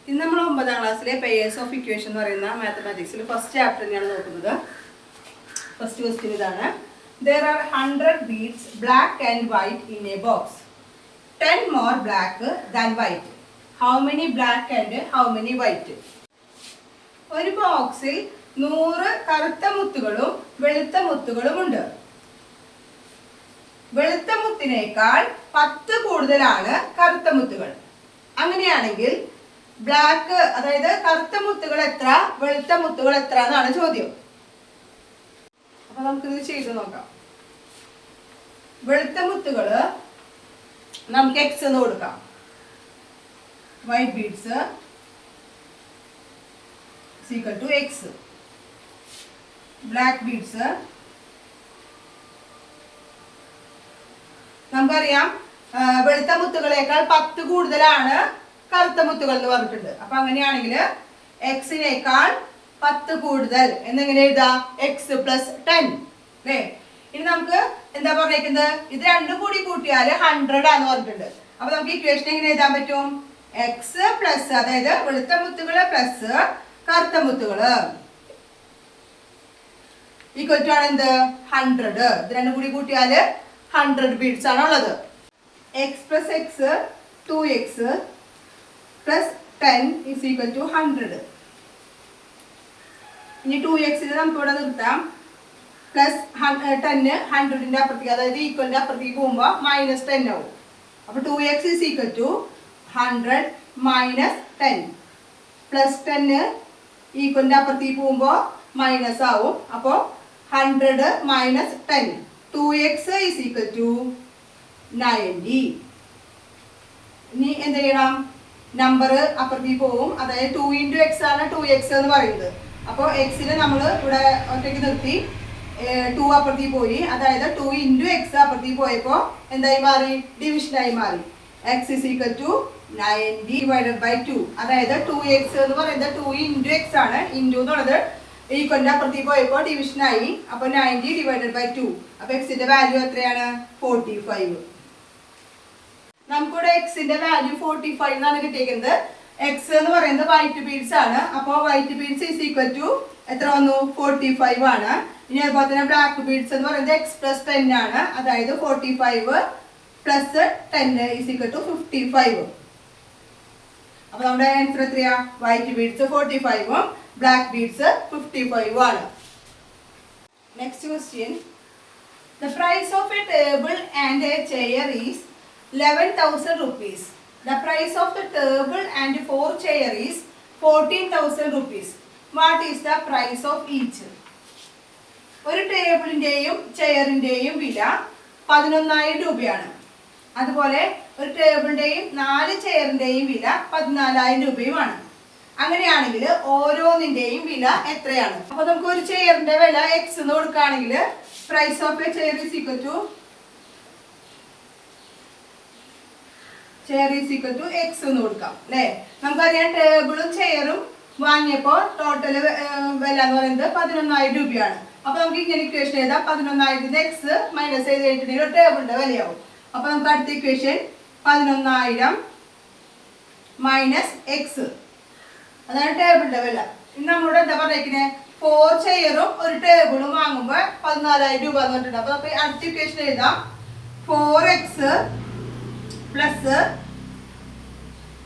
ഇന്ന് നമ്മൾ 9ാം ക്ലാസ്സിലെ പെയേഴ്സ് ഓഫ് ഇക്വേഷൻ എന്ന് പറയുന്ന മാത്തമാറ്റിക്സിൽ ഫസ്റ്റ് ചാപ്റ്റർ തന്നെയാണ് നോക്കുന്നത്. ഫസ്റ്റ് ക്വസ്റ്റ്യൻ ഇതാണ്. There are 100 beads black and white in a box. 10 more black than white. How many black and how many white? ഒരു ബോക്സിൽ 100 കറുത്ത മുത്തുകളും വെളുത്ത മുത്തുകളും ഉണ്ട്. വെളുത്ത മുത്തിനേക്കാൾ 10 കൂടുതലാണ് കറുത്ത മുത്തുകൾ. അങ്ങനെയാണെങ്കിൽ ബ്ലാക്ക്, അതായത് കറുത്ത മുത്തുകൾ എത്ര, വെളുത്ത മുത്തുകൾ എത്ര എന്നാണ് ചോദ്യം. അപ്പൊ നമുക്കിത് ചെയ്ത് നോക്കാം. വെളുത്ത മുത്തുകള് നമുക്ക് എക്സ് എന്ന് കൊടുക്കാം. White beads equal to X. Black beads നമുക്കറിയാം വെളുത്ത മുത്തുകളേക്കാൾ 10 കൂടുതലാണ് കറുത്ത മുത്തുകൾ എന്ന് പറഞ്ഞിട്ടുണ്ട്. അപ്പൊ അങ്ങനെയാണെങ്കിൽ എക്സിനേക്കാൾ 10 കൂടുതൽ എന്നെങ്ങനെ എഴുതാം? എക്സ് പ്ലസ് 10 അല്ലേ? ഇനി നമുക്ക് എന്താ പറഞ്ഞേക്കുന്നത്? ഇത് രണ്ടും കൂടി കൂട്ടിയാൽ 100 ആന്ന് പറഞ്ഞിട്ടുണ്ട്. അപ്പൊ നമുക്ക് ഇക്വേഷൻ എങ്ങനെ എഴുതാൻ പറ്റും? എക്സ് പ്ലസ്, അതായത് വെളുത്ത മുത്തുകള് പ്ലസ് കറുത്ത മുത്തുകള് ഈക്വൽ ടു ആണ് എന്ത്? 100. ഇത് രണ്ടും കൂടി കൂട്ടിയാല് 100 ബീഡ്സ് ആണ് ഉള്ളത്. X plus X 2x plus 10 is equal to 100. ഇനി 2x നമുക്ക് ഇവിടെ നിർത്താം. പ്ലസ് 10 100ന്റെ അപ്പുറത്തേക്ക്, അതായത് ഈക്വലിന്റെ അപ്പുറത്തേക്ക് പോകുമ്പോൾ -10 ആവും. അപ്പൊ 2x is equal to 100 minus 10 plus 10 ഈക്വലിന്റെ അപ്പുറത്തേക്ക് പോകുമ്പോൾ മൈനസ് ആവും. അപ്പോൾ 100 minus 10 2x is equal to 90. ഇനി എന്ത് ചെയ്യണം? നമ്പർ അപ്പുറത്തേക്ക് പോവും. അതായത് 2 into x ആണ് 2x എന്ന് പറയുന്നത്. അപ്പോൾ എക്സിനെ നമ്മൾ ഇവിടെ ഒറ്റയ്ക്ക് നിർത്തി, 2 അപ്പുറത്തേക്ക് പോയി. അതായത് 2 into x അപ്പുറത്തേക്ക് പോയപ്പോൾ എന്തായി മാറി? ഡിവിഷനായി മാറി. x is equal to 90 divided by 2. അതായത് 2x എന്ന് പറയുന്നത് 2 into x ആണ്. ഇൻറ്റു എന്നുള്ളത് ഈക്വലിന്റെ അപ്പുറത്തേക്ക് പോയപ്പോൾ ഡിവിഷനായി. അപ്പോൾ 90 divided by 2. അപ്പോൾ എക്സിന്റെ വാല്യൂ എത്രയാണ്? 45. നമുക്കിവിടെ എക്സിന്റെ വാല്യൂ 45 എന്നാണ് കിട്ടിയിരിക്കുന്നത്. എക്സ് എന്ന് പറയുന്നത് വൈറ്റ് ബീഡ്സ് ആണ്. അപ്പോൾ white beads is equal to എത്ര വന്നു? 45 ആണ്. ഇനി അതുപോലെ തന്നെ ബ്ലാക്ക് ബീഡ്സ് എന്ന് പറയുന്നത് എക്സ് പ്ലസ് 10 ആണ്. അതായത് 45 പ്ലസ് 10 ഈസ് ഈക്വൽ ടു 55. അപ്പൊ നമ്മുടെ ആൻസർ എത്രയാ? വൈറ്റ് ബീഡ്സ് 45 ബ്ലാക്ക് ബീഡ്സ് 55 ആണ്. Next question. The price of a table and a chair is 11,000 rupees. The price of the table and 4 chair is 14,000 rupees. What is the price of each? ഒരു ടേബിളിന്റെയും ചെയറിന്റെയും വില 11,000 രൂപയാണ്. അതുപോലെ ഒരു ടേബിളിന്റെയും 4 ചെയറിന്റെയും വില 14,000 രൂപയുമാണ്. അങ്ങനെയാണെങ്കിൽ ഓരോന്നിന്റെയും വില എത്രയാണ്? അപ്പൊ നമുക്ക് ഒരു ചെയറിന്റെ വില എക്സ് എന്ന് കൊടുക്കുകയാണെങ്കിൽ price of a chair is equal to X എന്ന് കൊടുക്കാം അല്ലെ? നമുക്കറിയാം ടേബിളും ചെയറും വാങ്ങിയപ്പോൾ ടോട്ടല് വില എന്ന് പറയുന്നത് 11,000 രൂപയാണ്. അപ്പൊ നമുക്ക് ഇങ്ങനെ ഇക്വേഷൻ എഴുതാം. 11,000 എക്സ് മൈനസ് ചെയ്ത് കഴിഞ്ഞിട്ടുണ്ടെങ്കിൽ ഒരു ടേബിളിന്റെ വിലയാവും. അപ്പൊ നമുക്ക് അടുത്ത ഇക്വേഷൻ 11,000 മൈനസ് എക്സ്, അതാണ് ടേബിളിന്റെ വില. ഇനി നമ്മളോട് എന്താ പറഞ്ഞിരിക്കുന്നത്? 4 ചെയറും ഒരു ടേബിളും വാങ്ങുമ്പോൾ 14,000 രൂപ എന്ന് പറഞ്ഞിട്ടുണ്ട്. അപ്പൊ നമുക്ക് അടുത്ത ഇക്വേഷൻ എഴുതാം. 4x പ്ലസ്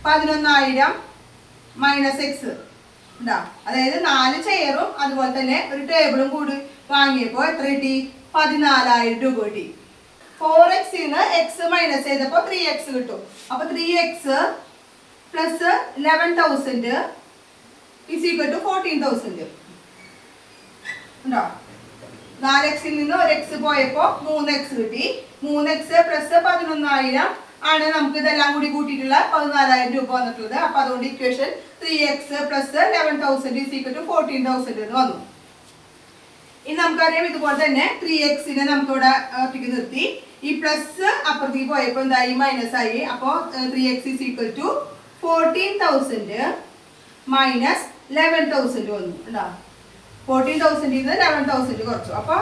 11,000 മൈനസ് എക്സ് ഉണ്ടാ. അതായത് 4 ചെയറും അതുപോലെ തന്നെ ഒരു ടേബിളും കൂടി വാങ്ങിയപ്പോൾ എത്ര കിട്ടി? 14,000 രൂപ കിട്ടി. 4x എക്സ് മൈനസ് ചെയ്തപ്പോൾ 3x കിട്ടും. അപ്പൊ 3x plus 11,000 is equal to 14,000 ഉണ്ടോ? 4x നിന്ന് 1x പോയപ്പോൾ 3x കിട്ടി. 3x പ്ലസ് 11,000 ആണ് നമുക്ക് ഇതെല്ലാം കൂടി കൂട്ടിയിട്ടുള്ള 14,000 രൂപ വന്നിട്ടുള്ളത്. അപ്പൊ അതുകൊണ്ട് equation 3x plus 11,000 is equal to 14,000 എന്ന് വന്നു. ഇനി നമുക്കറിയാം ഇതുപോലെ തന്നെ 3x നമുക്ക് ഇവിടെ ഒറ്റയ്ക്ക് നിർത്തി. ഈ പ്ലസ് അപ്പുറത്തേക്ക് പോയപ്പോൾ എന്തായി? മൈനസ് ആയി. അപ്പോൾ 3x is equal to 14,000 minus 11,000 വന്നു ഉണ്ടോ? 14,000 11,000 കുറച്ചു. അപ്പൊ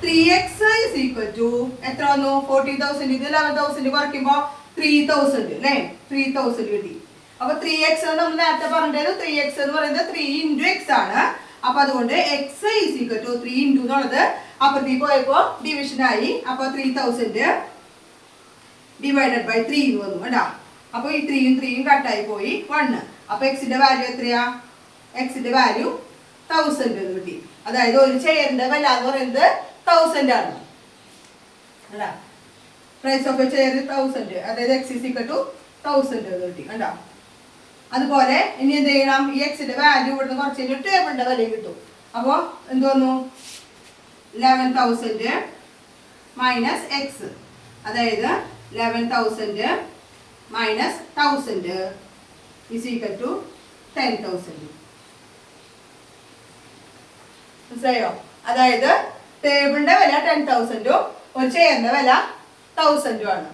3x is equal to എത്ര വന്നു? 14,000 11,000 കുറയ്ക്കുമ്പോൾ 3,000 അല്ലേ? 3,000 കിട്ടി. അപ്പൊ 3x നമ്മൾ നേരത്തെ പറഞ്ഞത് 3x എന്ന് പറയുന്നത് 3 ഇൻറ്റു എക്സ് ആണ്. അപ്പൊ അതുകൊണ്ട് X is equal to 3 into എന്നുള്ളത് അപ്പുറത്തേക്ക് പോയപ്പോ ഡിവിഷൻ ആയി. അപ്പൊ 3000 ഡിവൈഡഡ് ബൈ 3 എന്ന് വന്നു കേട്ടോ. അപ്പൊ ഈ 3യും 3യും കട്ടായി പോയി 1. അപ്പൊ എക്സിന്റെ വാല്യൂ എത്രയാ? എക്സിന്റെ വാല്യൂ 1000 എന്ന് കിട്ടി. അതായത് ഒരു ചെയറിന്റെ വില എന്ന് പറയുന്നത് 1000 ആണ്. അല്ല, പ്രൈസ് ഓഫ് എ ചെയർ 1000, അതായത് എക്സ് ഈസ് ഈക്വൽ ടു 1000 എന്ന് കിട്ടി കണ്ടോ. അതുപോലെ ഇനി എന്ത് ചെയ്യണം? ഈ എക്സിന്റെ വാല്യൂ ഇവിടുന്ന് കുറച്ച് കഴിഞ്ഞാൽ ടേബിളിന്റെ വില കിട്ടും. അപ്പോ എന്ത് വന്നു? 11,000 മൈനസ് എക്സ്, അതായത് 11,000 മൈനസ് 1000 ഈസ് ഈക്വൽ ടു 10,000. മനസ്സിലായോ? അതായത് ടേബിളിന്റെ വില 10,000ഉം ഒരു ചെയറിന്റെ വില 1000ഉം ആണ്.